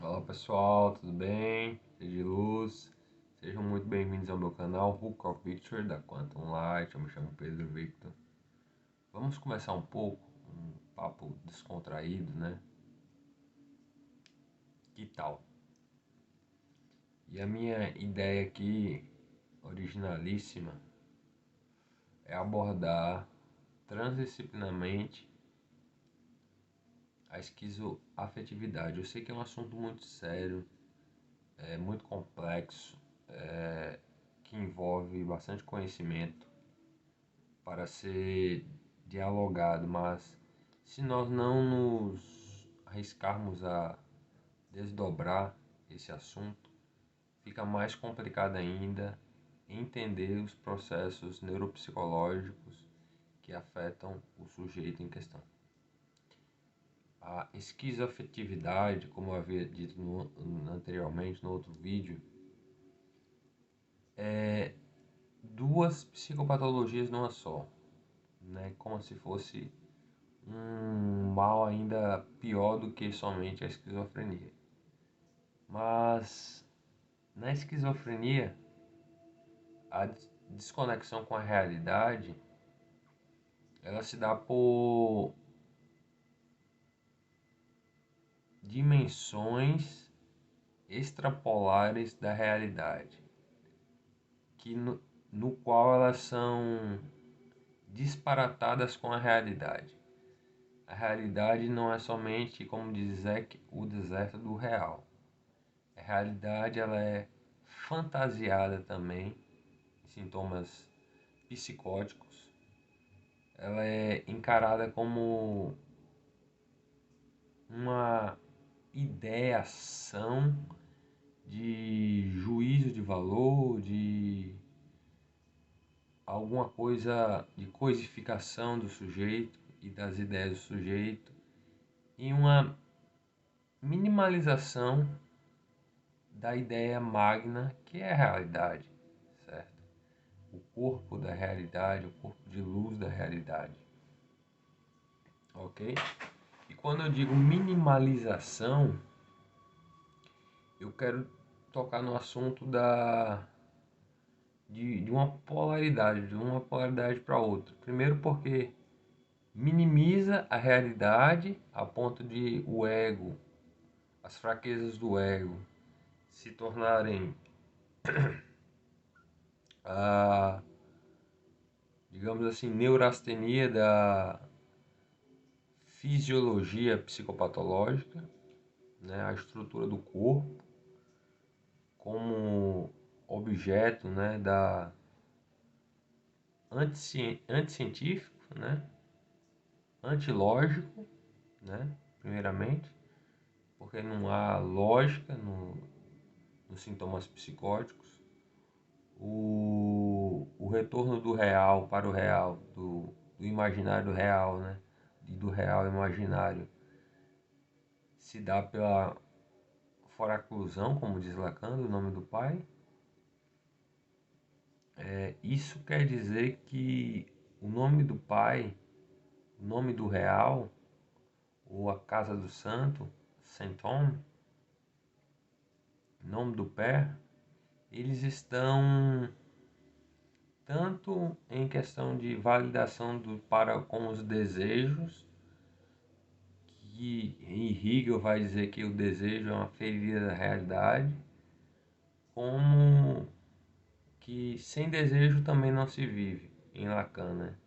Olá pessoal, tudo bem? Seja de luz, sejam muito bem-vindos ao meu canal Hook of Victor da Quantum Light. Eu me chamo Pedro Victor. Vamos começar um papo descontraído, né? Que tal? E a minha ideia aqui, originalíssima, é abordar transdisciplinarmente a esquizoafetividade. Eu sei que é um assunto muito sério, muito complexo, que envolve bastante conhecimento para ser dialogado, mas se nós não nos arriscarmos a desdobrar esse assunto, fica mais complicado ainda entender os processos neuropsicológicos que afetam o sujeito em questão. A esquizoafetividade, como eu havia dito anteriormente no outro vídeo, é duas psicopatologias numa só, né? Como se fosse um mal ainda pior do que somente a esquizofrenia. Mas na esquizofrenia, a desconexão com a realidade, ela se dá por dimensões extrapolares da realidade, no qual elas são disparatadas com a realidade. A realidade não é somente, como diz Zeke, o deserto do real. A realidade ela é fantasiada também em sintomas psicóticos. Ela é encarada como uma ideação de juízo de valor, de alguma coisa de coisificação do sujeito e das ideias do sujeito, e uma minimalização da ideia magna que é a realidade, certo? O corpo da realidade, o corpo de luz da realidade, ok? E quando eu digo minimalização, eu quero tocar no assunto de uma polaridade para outra. Primeiro porque minimiza a realidade a ponto de o ego, as fraquezas do ego, se tornarem a, digamos assim, neurastenia da fisiologia psicopatológica, né, a estrutura do corpo como objeto, né, da anticientífico, né, antilógico, né, primeiramente, porque não há lógica nos sintomas psicóticos. O retorno do real para o real, do imaginário real, né, e do real imaginário, se dá pela foraclusão, como diz Lacan, do nome do pai. Isso quer dizer que o nome do pai, o nome do real, ou a casa do santo, Saint-Homme, nome do pé, eles estão tanto em questão de validação para com os desejos, que Hegel vai dizer que o desejo é uma ferida da realidade, como que sem desejo também não se vive, em Lacan, né?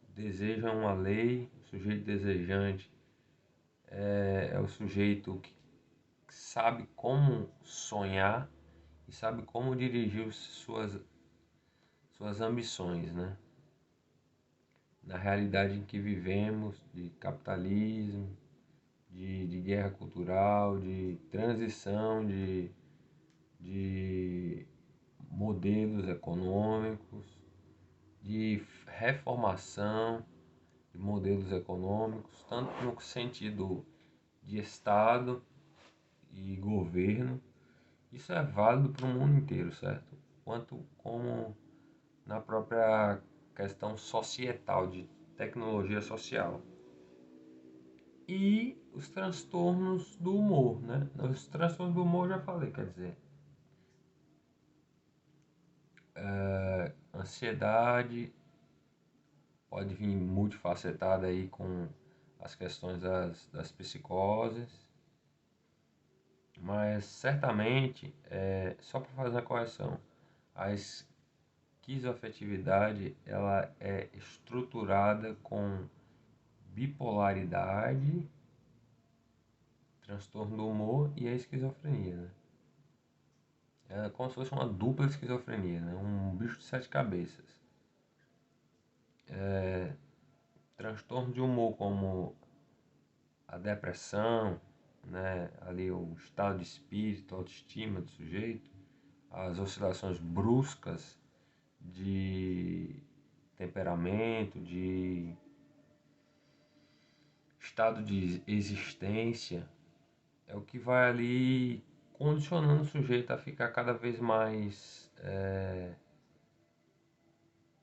O desejo é uma lei, o sujeito desejante é o sujeito que sabe como sonhar e sabe como dirigir suas ambições, né? Na realidade em que vivemos, de capitalismo, de guerra cultural, de transição, de modelos econômicos, de reformação de modelos econômicos, tanto no sentido de Estado e governo. Isso é válido para o mundo inteiro, certo? Quanto como na própria questão societal, de tecnologia social. E os transtornos do humor, né? Os transtornos do humor eu já falei, quer dizer, ansiedade pode vir multifacetada aí com as questões das psicoses, mas certamente, só para fazer uma correção, a esquizoafetividade ela é estruturada com bipolaridade, transtorno do humor e a esquizofrenia, né? É como se fosse uma dupla esquizofrenia, né? Um bicho de sete cabeças. Transtorno de humor como a depressão, né? Ali o estado de espírito, a autoestima do sujeito, as oscilações bruscas de temperamento, de estado de existência, é o que vai ali condicionando o sujeito a ficar cada vez mais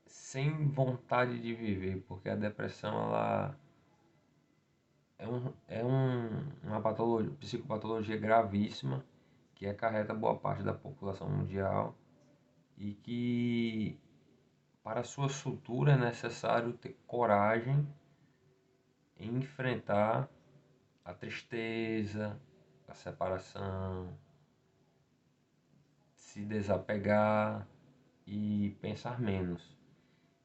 sem vontade de viver, porque a depressão ela uma patologia, psicopatologia gravíssima que acarreta boa parte da população mundial e que para sua sutura é necessário ter coragem em enfrentar a tristeza, a separação, se desapegar e pensar menos.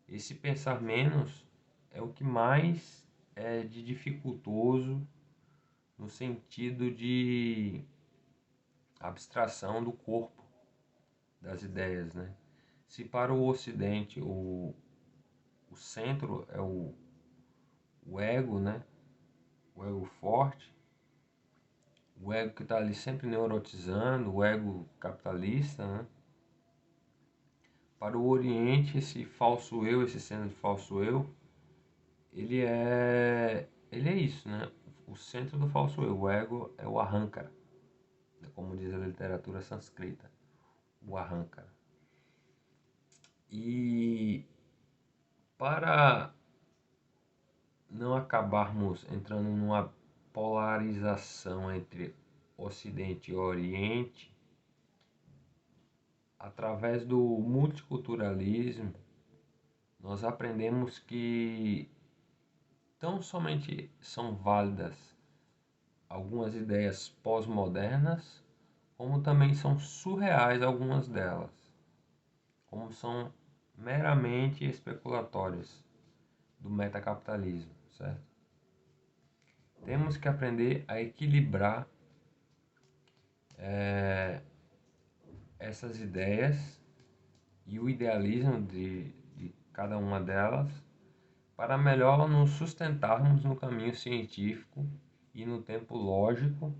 Esse pensar menos é o que mais é de dificultoso no sentido de abstração do corpo, das ideias, né? Se para o Ocidente o centro é o ego, né? O ego forte, o ego que está ali sempre neurotizando, o ego capitalista, né? Para o Oriente, esse falso eu, esse centro de falso eu, ele é isso, né? O centro do falso eu, o ego é o ahankara, como diz a literatura sânscrita, o ahankara. E para não acabarmos entrando numa polarização entre Ocidente e Oriente, através do multiculturalismo, nós aprendemos que tão somente são válidas algumas ideias pós-modernas, como também são surreais algumas delas, como são meramente especulatórias do metacapitalismo, certo? Temos que aprender a equilibrar essas ideias e o idealismo de cada uma delas para melhor nos sustentarmos no caminho científico e no tempo lógico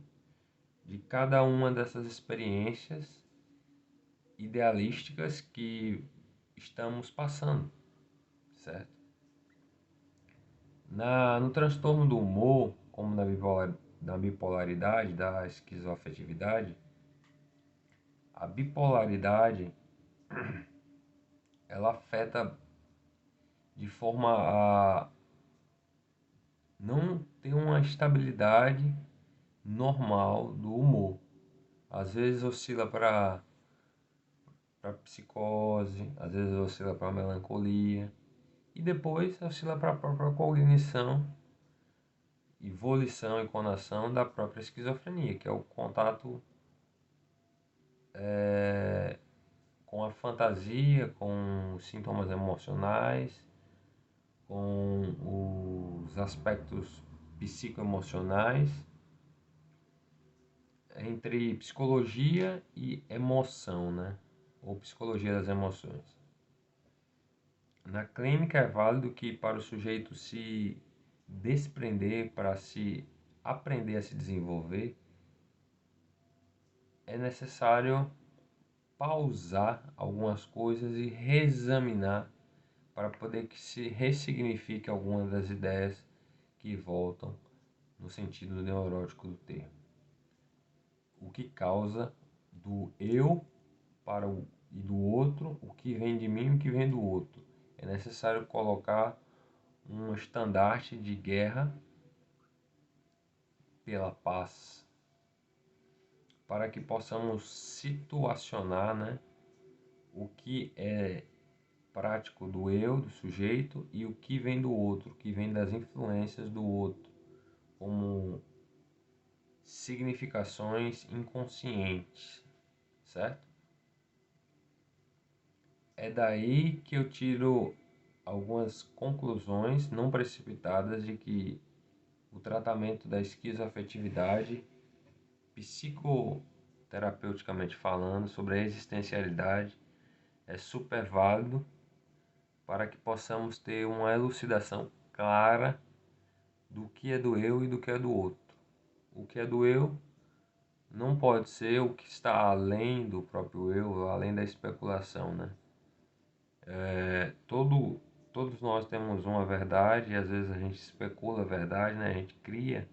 de cada uma dessas experiências idealísticas que estamos passando, certo? No transtorno do humor, como na bipolaridade, da esquizoafetividade, a bipolaridade ela afeta de forma a não ter uma estabilidade normal do humor. Às vezes oscila para psicose, às vezes oscila para melancolia e depois oscila para a própria cognição e volição e conação da própria esquizofrenia, que é o contato com a fantasia, com os sintomas emocionais, com os aspectos psicoemocionais, entre psicologia e emoção, né? Ou psicologia das emoções. Na clínica é válido que para o sujeito se desprender, para se aprender a se desenvolver, é necessário pausar algumas coisas e reexaminar para poder que se ressignifique algumas das ideias que voltam no sentido neurótico do termo. O que causa do eu para o e do outro, o que vem de mim e o que vem do outro. É necessário colocar um estandarte de guerra pela paz, para que possamos situacionar, né, o que é prático do eu, do sujeito, e o que vem do outro, o que vem das influências do outro, como significações inconscientes, certo? É daí que eu tiro algumas conclusões não precipitadas de que o tratamento da esquizoafetividade, psicoterapeuticamente falando, sobre a existencialidade, é super válido para que possamos ter uma elucidação clara do que é do eu e do que é do outro. O que é do eu não pode ser o que está além do próprio eu, além da especulação, né? Todos nós temos uma verdade e às vezes a gente especula a verdade, né? A gente cria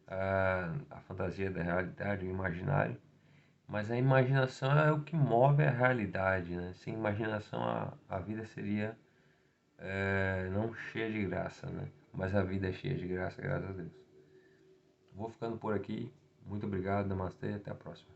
a fantasia da realidade, o imaginário, mas a imaginação é o que move a realidade, né? Sem imaginação a vida seria não cheia de graça, né? Mas a vida é cheia de graça, graças a Deus. Vou ficando por aqui. Muito obrigado, namastê, até a próxima.